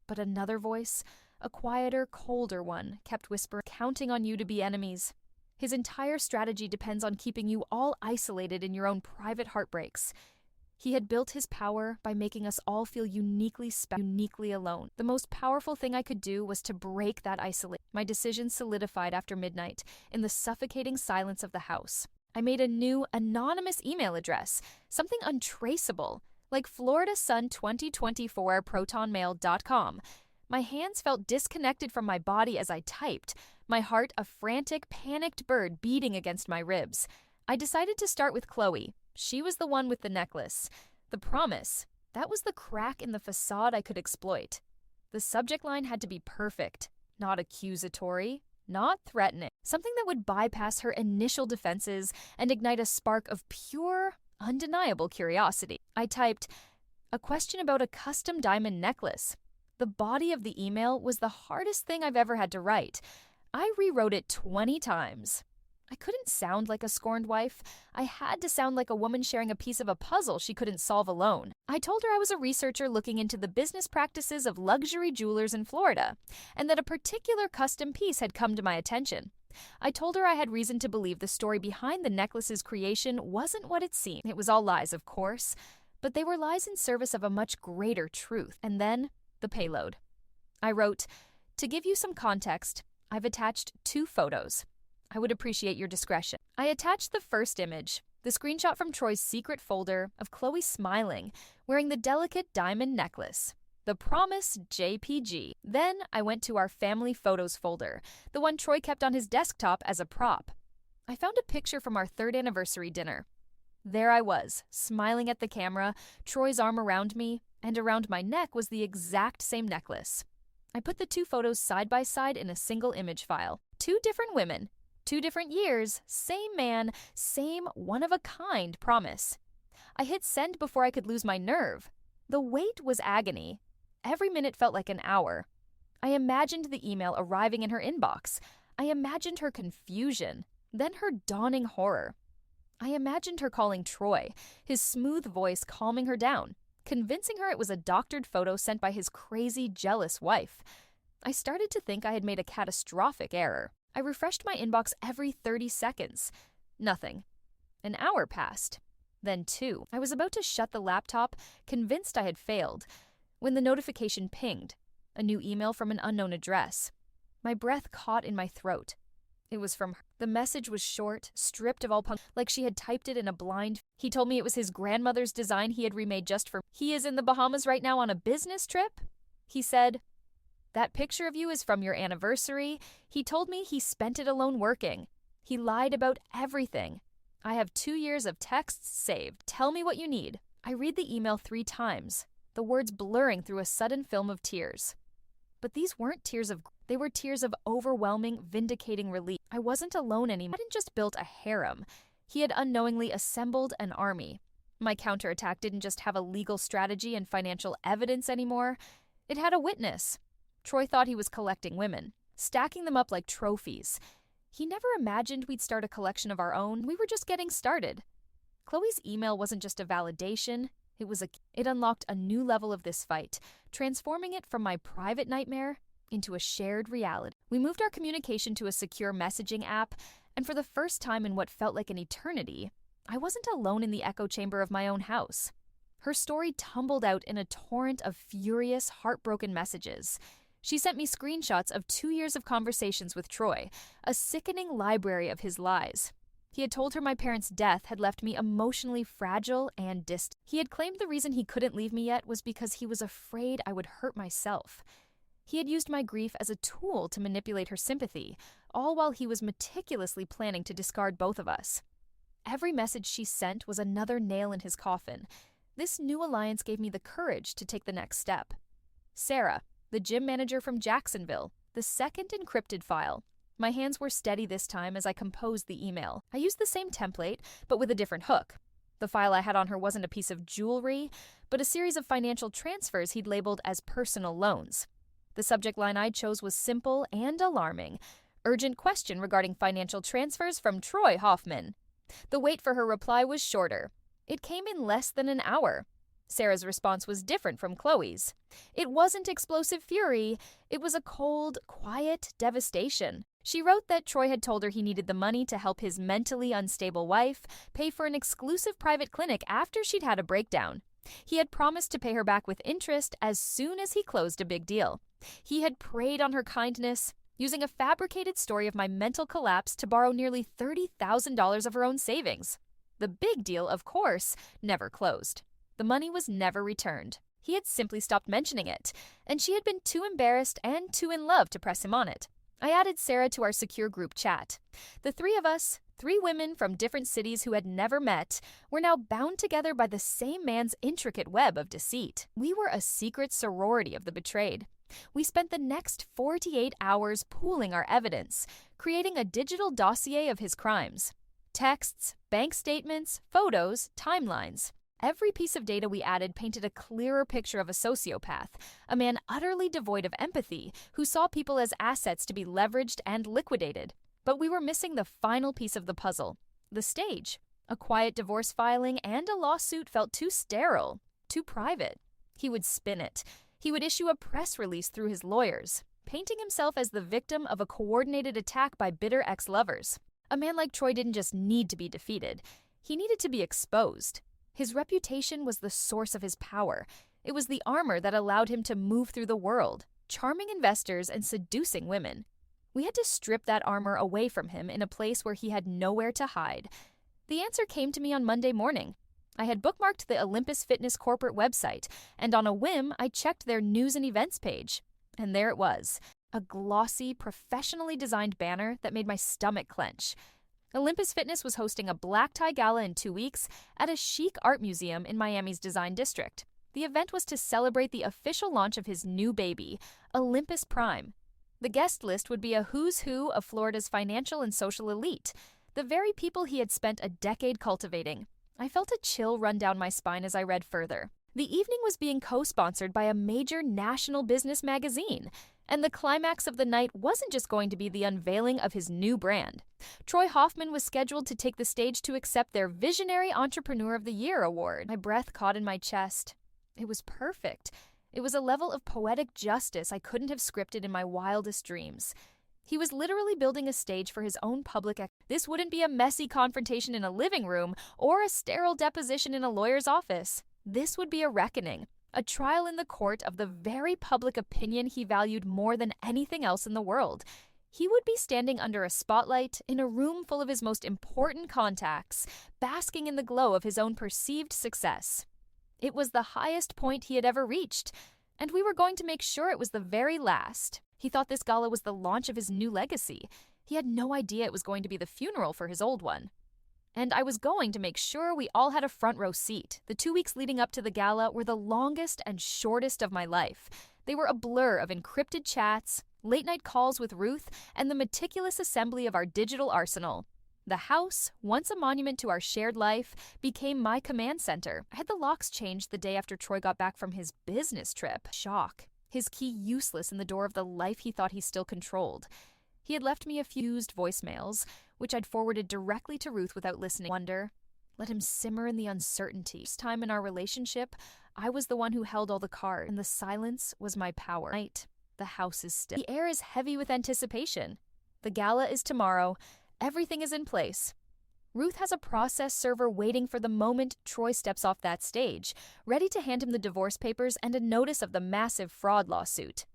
But another voice, a quieter, colder one, kept whispering, counting on you to be enemies. His entire strategy depends on keeping you all isolated in your own private heartbreaks. He had built his power by making us all feel uniquely alone. The most powerful thing I could do was to break that isolation. My decision solidified after midnight, in the suffocating silence of the house. I made a new, anonymous email address, something untraceable, like floridasun2024@protonmail.com. My hands felt disconnected from my body as I typed, my heart a frantic, panicked bird beating against my ribs. I decided to start with Chloe. She was the one with the necklace. The promise, that was the crack in the facade I could exploit. The subject line had to be perfect, not accusatory, not threatening. Something that would bypass her initial defenses and ignite a spark of pure, undeniable curiosity. I typed, a question about a custom diamond necklace. The body of the email was the hardest thing I've ever had to write. I rewrote it 20 times. I couldn't sound like a scorned wife. I had to sound like a woman sharing a piece of a puzzle she couldn't solve alone. I told her I was a researcher looking into the business practices of luxury jewelers in Florida, and that a particular custom piece had come to my attention. I told her I had reason to believe the story behind the necklace's creation wasn't what it seemed. It was all lies, of course, but they were lies in service of a much greater truth. And then, the payload. I wrote, to give you some context, I've attached 2 photos. I would appreciate your discretion. I attached the first image, the screenshot from Troy's secret folder of Chloe smiling, wearing the delicate diamond necklace. The Promise JPG. Then I went to our family photos folder, the one Troy kept on his desktop as a prop. I found a picture from our 3rd anniversary dinner. There I was, smiling at the camera, Troy's arm around me, and around my neck was the exact same necklace. I put the 2 photos side by side in a single image file. 2 different women, 2 different years, same man, same one-of-a-kind promise. I hit send before I could lose my nerve. The wait was agony. Every minute felt like an hour. I imagined the email arriving in her inbox. I imagined her confusion, then her dawning horror. I imagined her calling Troy, his smooth voice calming her down, convincing her it was a doctored photo sent by his crazy, jealous wife. I started to think I had made a catastrophic error. I refreshed my inbox every 30 seconds. Nothing. An hour passed. Then 2. I was about to shut the laptop, convinced I had failed, when the notification pinged. A new email from an unknown address. My breath caught in my throat. It was from her. The message was short, stripped of all like she had typed it in a blind. He told me it was his grandmother's design he had remade just for me. He is in the Bahamas right now on a business trip. He said, that picture of you is from your anniversary. He told me he spent it alone working. He lied about everything. I have 2 years of texts saved. Tell me what you need. I read the email 3 times, the words blurring through a sudden film of tears. But these weren't they were tears of overwhelming, vindicating relief. I wasn't alone anymore. I hadn't just built a harem. He had unknowingly assembled an army. My counterattack didn't just have a legal strategy and financial evidence anymore. It had a witness. Troy thought he was collecting women, stacking them up like trophies. He never imagined we'd start a collection of our own. We were just getting started. Chloe's email wasn't just a validation. It unlocked a new level of this fight, transforming it from my private nightmare into a shared reality. We moved our communication to a secure messaging app, and for the first time in what felt like an eternity, I wasn't alone in the echo chamber of my own house. Her story tumbled out in a torrent of furious, heartbroken messages. She sent me screenshots of 2 years of conversations with Troy, a sickening library of his lies. He had told her my parents' death had left me emotionally fragile and distant. He had claimed the reason he couldn't leave me yet was because he was afraid I would hurt myself. He had used my grief as a tool to manipulate her sympathy, all while he was meticulously planning to discard both of us. Every message she sent was another nail in his coffin. This new alliance gave me the courage to take the next step. Sarah, the gym manager from Jacksonville, the second encrypted file. My hands were steady this time as I composed the email. I used the same template, but with a different hook. The file I had on her wasn't a piece of jewelry, but a series of financial transfers he'd labeled as personal loans. The subject line I chose was simple and alarming. Urgent question regarding financial transfers from Troy Hoffman. The wait for her reply was shorter. It came in less than an hour. Sarah's response was different from Chloe's. It wasn't explosive fury. It was a cold, quiet devastation. She wrote that Troy had told her he needed the money to help his mentally unstable wife pay for an exclusive private clinic after she'd had a breakdown. He had promised to pay her back with interest as soon as he closed a big deal. He had preyed on her kindness, using a fabricated story of my mental collapse to borrow nearly $30,000 of her own savings. The big deal, of course, never closed. The money was never returned. He had simply stopped mentioning it, and she had been too embarrassed and too in love to press him on it. I added Sarah to our secure group chat. The 3 of us, 3 women from different cities who had never met, were now bound together by the same man's intricate web of deceit. We were a secret sorority of the betrayed. We spent the next 48 hours pooling our evidence, creating a digital dossier of his crimes. Texts, bank statements, photos, timelines. Every piece of data we added painted a clearer picture of a sociopath, a man utterly devoid of empathy, who saw people as assets to be leveraged and liquidated. But we were missing the final piece of the puzzle, the stage. A quiet divorce filing and a lawsuit felt too sterile, too private. He would spin it. He would issue a press release through his lawyers, painting himself as the victim of a coordinated attack by bitter ex-lovers. A man like Troy didn't just need to be defeated. He needed to be exposed. His reputation was the source of his power. It was the armor that allowed him to move through the world, charming investors and seducing women. We had to strip that armor away from him in a place where he had nowhere to hide. The answer came to me on Monday morning. I had bookmarked the Olympus Fitness corporate website, and on a whim, I checked their news and events page. And there it was, a glossy, professionally designed banner that made my stomach clench. Olympus Fitness was hosting a black tie gala in 2 weeks at a chic art museum in Miami's Design District. The event was to celebrate the official launch of his new baby, Olympus Prime. The guest list would be a who's who of Florida's financial and social elite, the very people he had spent a decade cultivating. I felt a chill run down my spine as I read further. The evening was being co-sponsored by a major national business magazine, and the climax of the night wasn't just going to be the unveiling of his new brand. Troy Hoffman was scheduled to take the stage to accept their Visionary Entrepreneur of the Year award. My breath caught in my chest. It was perfect. It was a level of poetic justice I couldn't have scripted in my wildest dreams. He was literally building a stage for his own public This wouldn't be a messy confrontation in a living room or a sterile deposition in a lawyer's office. This would be a reckoning, a trial in the court of the very public opinion he valued more than anything else in the world. He would be standing under a spotlight in a room full of his most important contacts, basking in the glow of his own perceived success. It was the highest point he had ever reached, and we were going to make sure it was the very last. He thought this gala was the launch of his new legacy. He had no idea it was going to be the funeral for his old one. And I was going to make sure we all had a front row seat. The 2 weeks leading up to the gala were the longest and shortest of my life. They were a blur of encrypted chats, late-night calls with Ruth, and the meticulous assembly of our digital arsenal. The house, once a monument to our shared life, became my command center. I had the locks changed the day after Troy got back from his business trip. Shock. His key useless in the door of the life he thought he still controlled. He had left me a few used voicemails, which I'd forwarded directly to Ruth without listening. Wonder. Let him simmer in the uncertainty. This time in our relationship, I was the one who held all the cards, and the silence was my power. Night. The house is still. The air is heavy with anticipation. The gala is tomorrow. Everything is in place. Ruth has a process server waiting for the moment Troy steps off that stage, ready to hand him the divorce papers and a notice of the massive fraud lawsuit.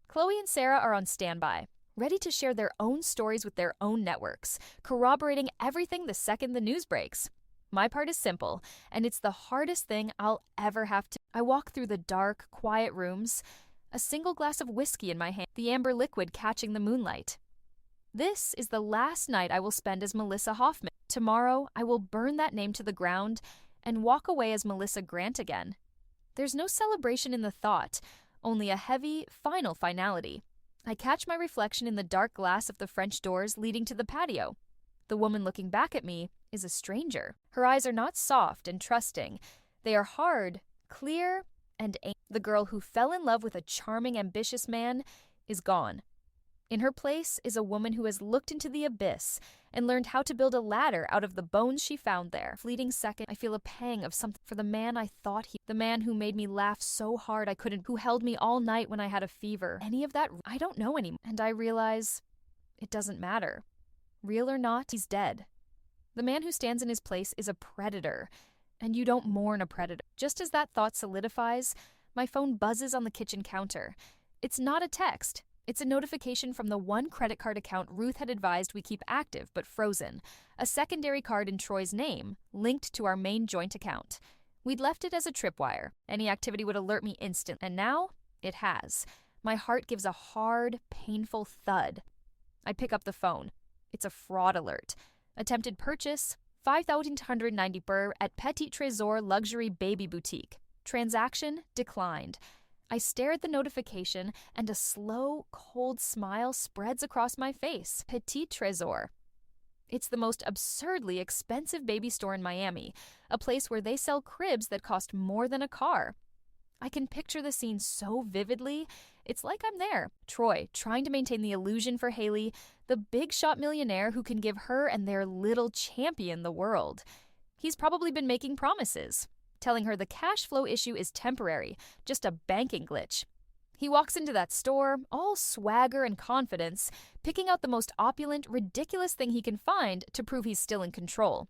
Chloe and Sarah are on standby, ready to share their own stories with their own networks, corroborating everything the second the news breaks. My part is simple, and it's the hardest thing I'll ever have to. I walk through the dark, quiet rooms, a single glass of whiskey in my hand, the amber liquid catching the moonlight. This is the last night I will spend as Melissa Hoffman. Tomorrow, I will burn that name to the ground and walk away as Melissa Grant again. There's no celebration in the thought, only a heavy, final finality. I catch my reflection in the dark glass of the French doors leading to the patio. The woman looking back at me is a stranger. Her eyes are not soft and trusting. They are hard, clear, and the girl who fell in love with a charming, ambitious man is gone. In her place is a woman who has looked into the abyss and learned how to build a ladder out of the bones she found there. Fleeting second, I feel a pang of something for the man I thought the man who made me laugh so hard I couldn't, who held me all night when I had a fever. Any of that, I don't know anymore. And I realize it doesn't matter. Real or not, he's dead. The man who stands in his place is a predator, and you don't mourn a predator. Just as that thought solidifies, my phone buzzes on the kitchen counter. It's not a text. It's a notification from the one credit card account Ruth had advised we keep active but frozen, a secondary card in Troy's name, linked to our main joint account. We'd left it as a tripwire. Any activity would alert me instantly, and now it has. My heart gives a hard, painful thud. I pick up the phone. It's a fraud alert. Attempted purchase, $5,890 at Petit Trésor Luxury Baby Boutique. Transaction declined. I stare at the notification, and a slow, cold smile spreads across my face. Petit Trésor. It's the most absurdly expensive baby store in Miami, a place where they sell cribs that cost more than a car. I can picture the scene so vividly, it's like I'm there. Troy, trying to maintain the illusion for Haley, the big shot millionaire who can give her and their little champion the world. He's probably been making promises, telling her the cash flow issue is temporary, just a banking glitch. He walks into that store, all swagger and confidence, picking out the most opulent, ridiculous thing he can find to prove he's still in control.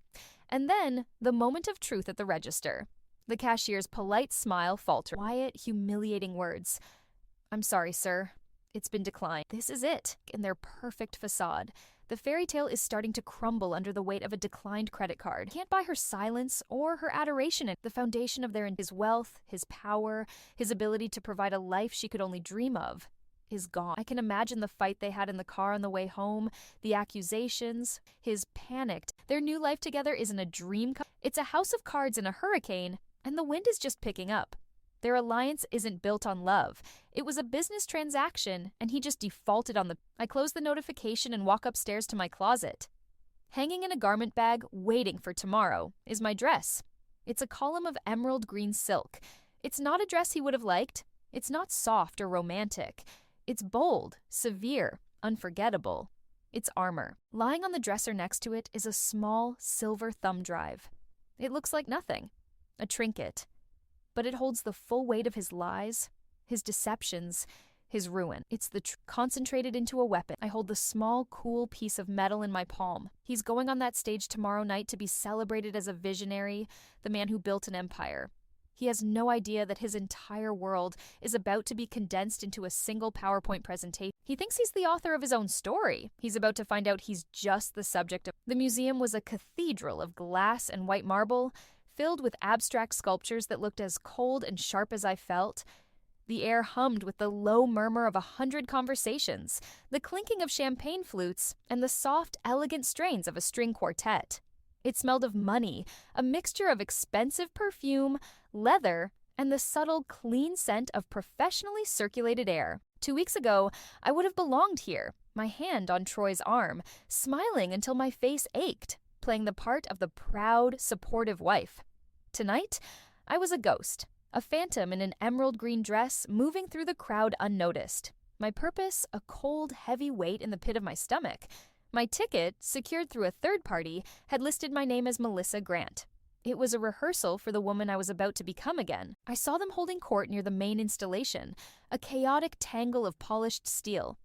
And then, the moment of truth at the register. The cashier's polite smile falters. Quiet, humiliating words. "I'm sorry, sir. It's been declined." This is it, in their perfect facade. The fairy tale is starting to crumble under the weight of a declined credit card. Can't buy her silence or her adoration. The foundation of his wealth, his power, his ability to provide a life she could only dream of, is gone. I can imagine the fight they had in the car on the way home, the accusations, his panicked. Their new life together isn't a dream. It's a house of cards in a hurricane, and the wind is just picking up. Their alliance isn't built on love. It was a business transaction, and he just defaulted on the... I close the notification and walk upstairs to my closet. Hanging in a garment bag, waiting for tomorrow, is my dress. It's a column of emerald green silk. It's not a dress he would have liked. It's not soft or romantic. It's bold, severe, unforgettable. It's armor. Lying on the dresser next to it is a small silver thumb drive. It looks like nothing. A trinket. But it holds the full weight of his lies, his deceptions, his ruin. It's concentrated into a weapon. I hold the small, cool piece of metal in my palm. He's going on that stage tomorrow night to be celebrated as a visionary, the man who built an empire. He has no idea that his entire world is about to be condensed into a single PowerPoint presentation. He thinks he's the author of his own story. He's about to find out he's just the subject of... The museum was a cathedral of glass and white marble, filled with abstract sculptures that looked as cold and sharp as I felt. The air hummed with the low murmur of 100 conversations, the clinking of champagne flutes, and the soft, elegant strains of a string quartet. It smelled of money, a mixture of expensive perfume, leather, and the subtle, clean scent of professionally circulated air. 2 weeks ago, I would have belonged here, my hand on Troy's arm, smiling until my face ached, playing the part of the proud, supportive wife. Tonight, I was a ghost, a phantom in an emerald green dress moving through the crowd unnoticed. My purpose, a cold, heavy weight in the pit of my stomach. My ticket, secured through a third party, had listed my name as Melissa Grant. It was a rehearsal for the woman I was about to become again. I saw them holding court near the main installation, a chaotic tangle of polished steel.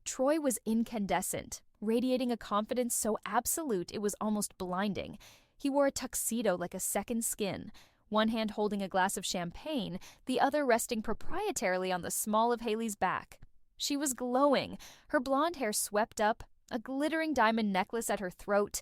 Troy was incandescent, radiating a confidence so absolute it was almost blinding. He wore a tuxedo like a second skin, one hand holding a glass of champagne, the other resting proprietarily on the small of Haley's back. She was glowing, her blonde hair swept up, a glittering diamond necklace at her throat.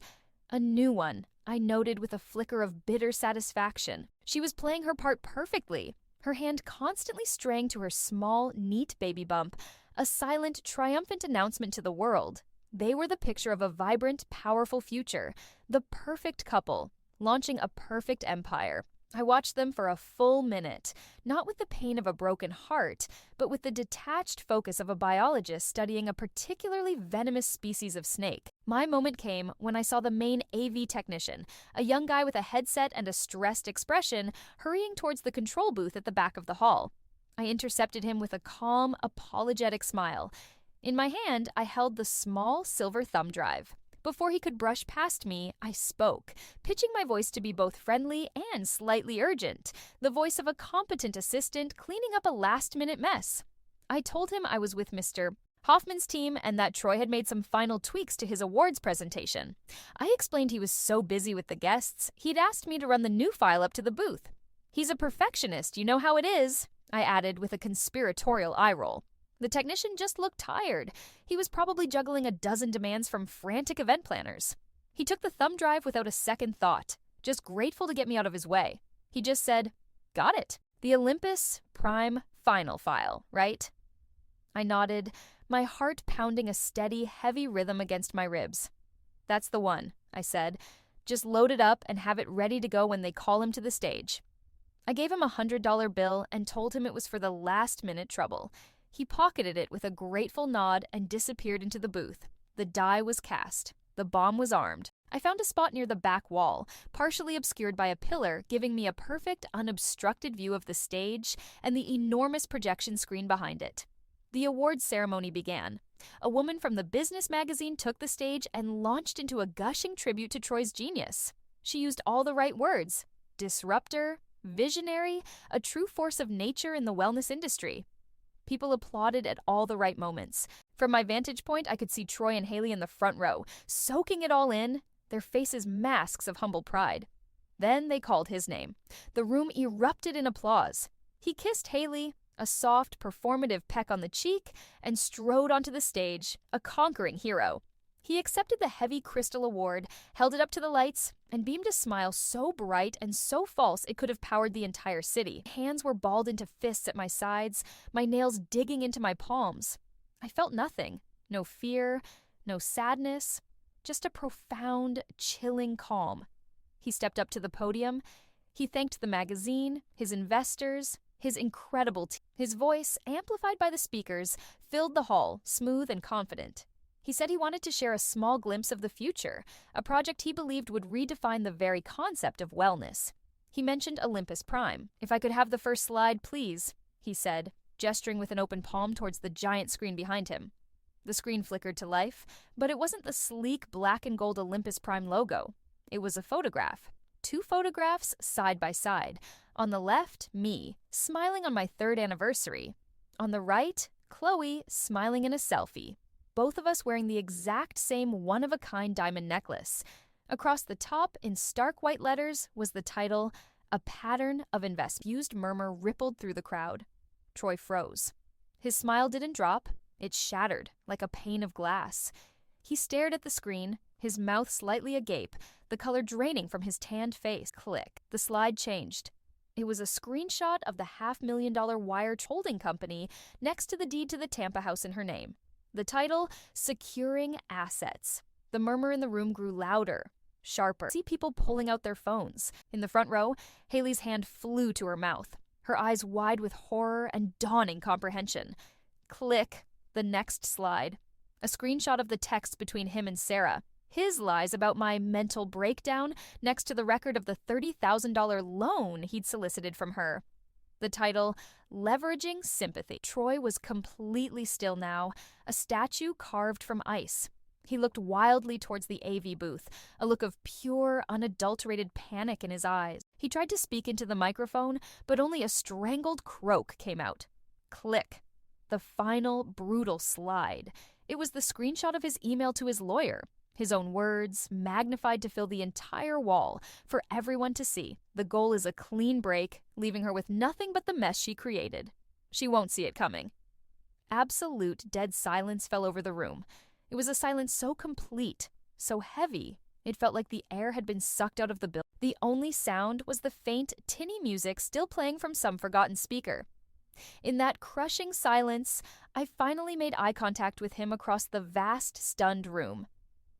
A new one, I noted with a flicker of bitter satisfaction. She was playing her part perfectly, her hand constantly straying to her small, neat baby bump, a silent, triumphant announcement to the world. They were the picture of a vibrant, powerful future, the perfect couple, launching a perfect empire. I watched them for a full minute, not with the pain of a broken heart, but with the detached focus of a biologist studying a particularly venomous species of snake. My moment came when I saw the main AV technician, a young guy with a headset and a stressed expression, hurrying towards the control booth at the back of the hall. I intercepted him with a calm, apologetic smile. In my hand, I held the small silver thumb drive. Before he could brush past me, I spoke, pitching my voice to be both friendly and slightly urgent, the voice of a competent assistant cleaning up a last-minute mess. I told him I was with Mr. Hoffman's team and that Troy had made some final tweaks to his awards presentation. I explained he was so busy with the guests, he'd asked me to run the new file up to the booth. He's a perfectionist, you know how it is, I added with a conspiratorial eye roll. The technician just looked tired. He was probably juggling a dozen demands from frantic event planners. He took the thumb drive without a second thought, just grateful to get me out of his way. He just said, "Got it. The Olympus Prime Final File, right?" I nodded, my heart pounding a steady, heavy rhythm against my ribs. "That's the one," I said. "Just load it up and have it ready to go when they call him to the stage." I gave him a $100 bill and told him it was for the last-minute trouble. He pocketed it with a grateful nod and disappeared into the booth. The die was cast. The bomb was armed. I found a spot near the back wall, partially obscured by a pillar, giving me a perfect, unobstructed view of the stage and the enormous projection screen behind it. The awards ceremony began. A woman from the business magazine took the stage and launched into a gushing tribute to Troy's genius. She used all the right words: disruptor, visionary, a true force of nature in the wellness industry. People applauded at all the right moments. From my vantage point, I could see Troy and Haley in the front row, soaking it all in, their faces masks of humble pride. Then they called his name. The room erupted in applause. He kissed Haley, a soft, performative peck on the cheek, and strode onto the stage, a conquering hero. He accepted the heavy crystal award, held it up to the lights, and beamed a smile so bright and so false it could have powered the entire city. Hands were balled into fists at my sides, my nails digging into my palms. I felt nothing. No fear, no sadness, just a profound, chilling calm. He stepped up to the podium. He thanked the magazine, his investors, his incredible team. His voice, amplified by the speakers, filled the hall, smooth and confident. He said he wanted to share a small glimpse of the future, a project he believed would redefine the very concept of wellness. He mentioned Olympus Prime. "If I could have the first slide, please," he said, gesturing with an open palm towards the giant screen behind him. The screen flickered to life, but it wasn't the sleek black and gold Olympus Prime logo. It was a photograph. 2 photographs side by side. On the left, me, smiling on my 3rd anniversary. On the right, Chloe, smiling in a selfie. Both of us wearing the exact same one-of-a-kind diamond necklace. Across the top, in stark white letters, was the title, "A Pattern of Investment." Confused murmur rippled through the crowd. Troy froze. His smile didn't drop. It shattered, like a pane of glass. He stared at the screen, his mouth slightly agape, the color draining from his tanned face. Click. The slide changed. It was a screenshot of the $500,000 wire holding company next to the deed to the Tampa house in her name. The title, "Securing Assets." The murmur in the room grew louder. sharper. See people pulling out their phones. In the front row, Haley's hand flew to her mouth, her eyes wide with horror and dawning comprehension. Click. The next slide. A screenshot of the text between him and Sarah. His lies about my mental breakdown next to the record of the $30,000 loan he'd solicited from her. The title, Leveraging Sympathy. Troy was completely still now, a statue carved from ice. He looked wildly towards the AV booth, a look of pure, unadulterated panic in his eyes. He tried to speak into the microphone, but only a strangled croak came out. Click. The final, brutal slide. It was the screenshot of his email to his lawyer. His own words, magnified to fill the entire wall, for everyone to see. The goal is a clean break, leaving her with nothing but the mess she created. She won't see it coming. Absolute dead silence fell over the room. It was a silence so complete, so heavy, it felt like the air had been sucked out of the building. The only sound was the faint, tinny music still playing from some forgotten speaker. In that crushing silence, I finally made eye contact with him across the vast, stunned room.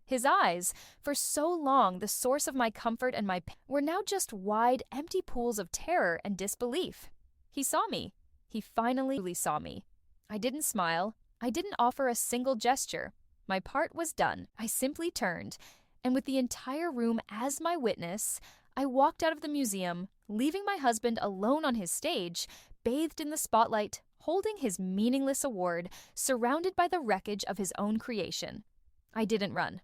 His eyes, for so long the source of my comfort and my pain, were now just wide, empty pools of terror and disbelief. He saw me. He finally saw me. I didn't smile. I didn't offer a single gesture. My part was done. I simply turned, and with the entire room as my witness, I walked out of the museum, leaving my husband alone on his stage, bathed in the spotlight, holding his meaningless award, surrounded by the wreckage of his own creation. I didn't run.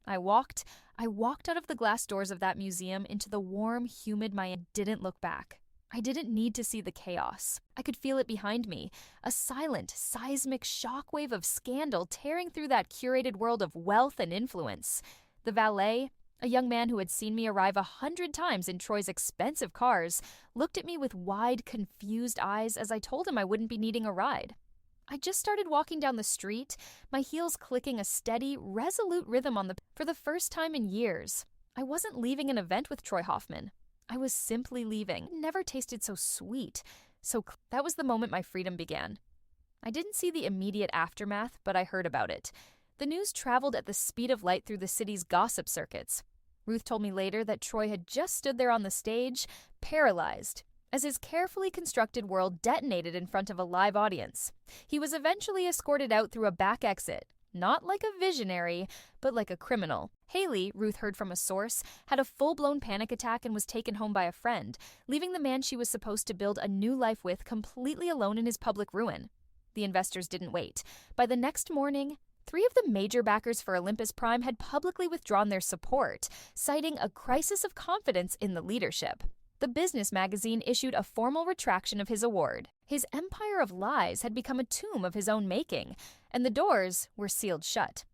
I walked out of the glass doors of that museum into the warm, humid Miami. Didn't look back. I didn't need to see the chaos. I could feel it behind me, a silent, seismic shockwave of scandal tearing through that curated world of wealth and influence. The valet, a young man who had seen me arrive 100 times in Troy's expensive cars, looked at me with wide, confused eyes as I told him I wouldn't be needing a ride. I just started walking down the street, my heels clicking a steady, resolute rhythm for the first time in years. I wasn't leaving an event with Troy Hoffman. I was simply leaving. It never tasted so sweet. That was the moment my freedom began. I didn't see the immediate aftermath, but I heard about it. The news traveled at the speed of light through the city's gossip circuits. Ruth told me later that Troy had just stood there on the stage, paralyzed, as his carefully constructed world detonated in front of a live audience. He was eventually escorted out through a back exit, not like a visionary, but like a criminal. Haley, Ruth heard from a source, had a full-blown panic attack and was taken home by a friend, leaving the man she was supposed to build a new life with completely alone in his public ruin. The investors didn't wait. By the next morning, 3 of the major backers for Olympus Prime had publicly withdrawn their support, citing a crisis of confidence in the leadership. The business magazine issued a formal retraction of his award. His empire of lies had become a tomb of his own making, and the doors were sealed shut.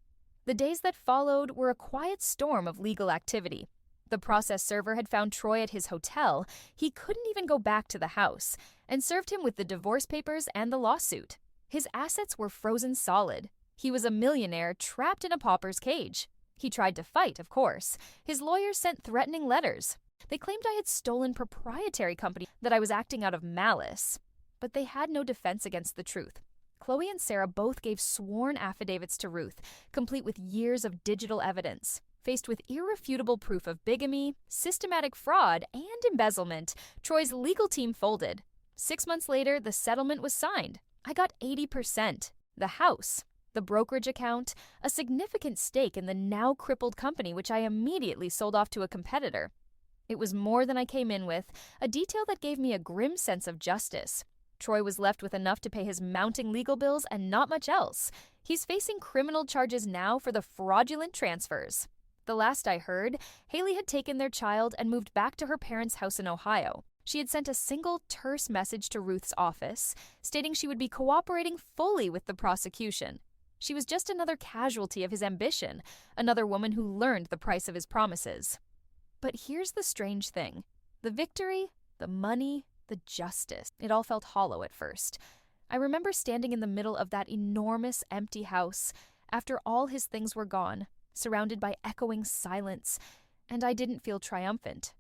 The days that followed were a quiet storm of legal activity. The process server had found Troy at his hotel. He couldn't even go back to the house, and served him with the divorce papers and the lawsuit. His assets were frozen solid. He was a millionaire trapped in a pauper's cage. He tried to fight, of course. His lawyers sent threatening letters. They claimed I had stolen proprietary company, that I was acting out of malice. But they had no defense against the truth. Chloe and Sarah both gave sworn affidavits to Ruth, complete with years of digital evidence. Faced with irrefutable proof of bigamy, systematic fraud, and embezzlement, Troy's legal team folded. 6 months later, the settlement was signed. I got 80%. The house, the brokerage account, a significant stake in the now crippled company, which I immediately sold off to a competitor. It was more than I came in with, a detail that gave me a grim sense of justice. Troy was left with enough to pay his mounting legal bills and not much else. He's facing criminal charges now for the fraudulent transfers. The last I heard, Haley had taken their child and moved back to her parents' house in Ohio. She had sent a single terse message to Ruth's office, stating she would be cooperating fully with the prosecution. She was just another casualty of his ambition, another woman who learned the price of his promises. But here's the strange thing. The victory, the money, the justice. It all felt hollow at first. I remember standing in the middle of that enormous empty house after all his things were gone, surrounded by echoing silence, and I didn't feel triumphant.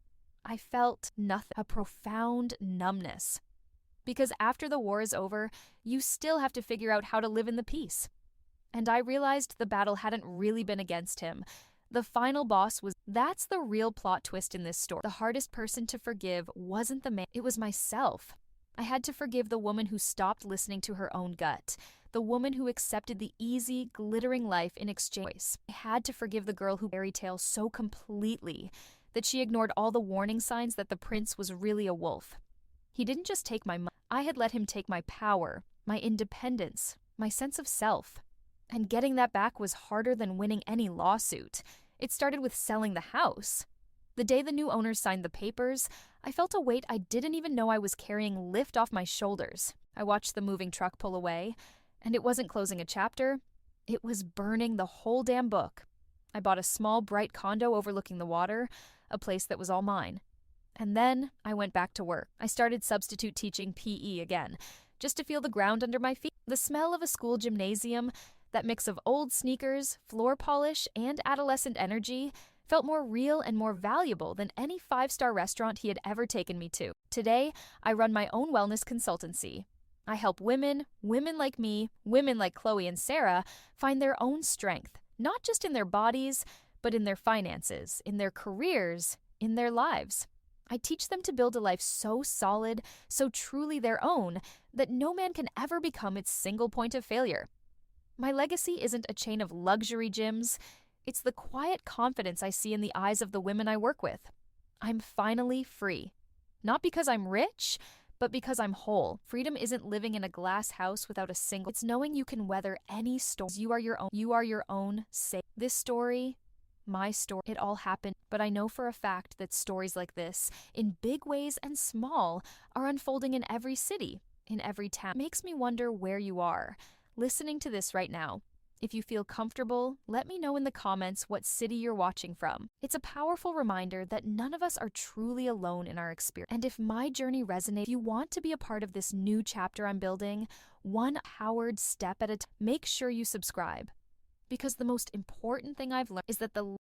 I felt nothing, a profound numbness. Because after the war is over, you still have to figure out how to live in the peace. And I realized the battle hadn't really been against him. The final boss was. That's the real plot twist in this story. The hardest person to forgive wasn't the man, it was myself. I had to forgive the woman who stopped listening to her own gut, the woman who accepted the easy, glittering life in exchange. I had to forgive the girl who fairy tale so completely that she ignored all the warning signs that the prince was really a wolf. He didn't just take my money, I had let him take my power, my independence, my sense of self. And getting that back was harder than winning any lawsuit. It started with selling the house. The day the new owners signed the papers, I felt a weight I didn't even know I was carrying lift off my shoulders. I watched the moving truck pull away, and it wasn't closing a chapter, it was burning the whole damn book. I bought a small, bright condo overlooking the water, a place that was all mine. And then I went back to work. I started substitute teaching PE again, just to feel the ground under my feet. The smell of a school gymnasium, that mix of old sneakers, floor polish, and adolescent energy, felt more real and more valuable than any five-star restaurant he had ever taken me to. Today, I run my own wellness consultancy. I help women like me, women like Chloe and Sarah, find their own strength, not just in their bodies, but in their finances, in their careers, in their lives. I teach them to build a life so solid, so truly their own, that no man can ever become its single point of failure. My legacy isn't a chain of luxury gyms. It's the quiet confidence I see in the eyes of the women I work with. I'm finally free. Not because I'm rich, but because I'm whole. Freedom isn't living in a glass house without a single. It's knowing you can weather any storm. You are your own safe. This story, my story, it all happened. But I know for a fact that stories like this, in big ways and small, are unfolding in every city, in every town. It makes me wonder where you are, listening to this right now. If you feel comfortable, let me know in the comments what city you're watching from. It's a powerful reminder that none of us are truly alone in our experience. And if my journey resonates, if you want to be a part of this new chapter I'm building, one powered step at a time, make sure you subscribe. Because the most important thing I've learned is that the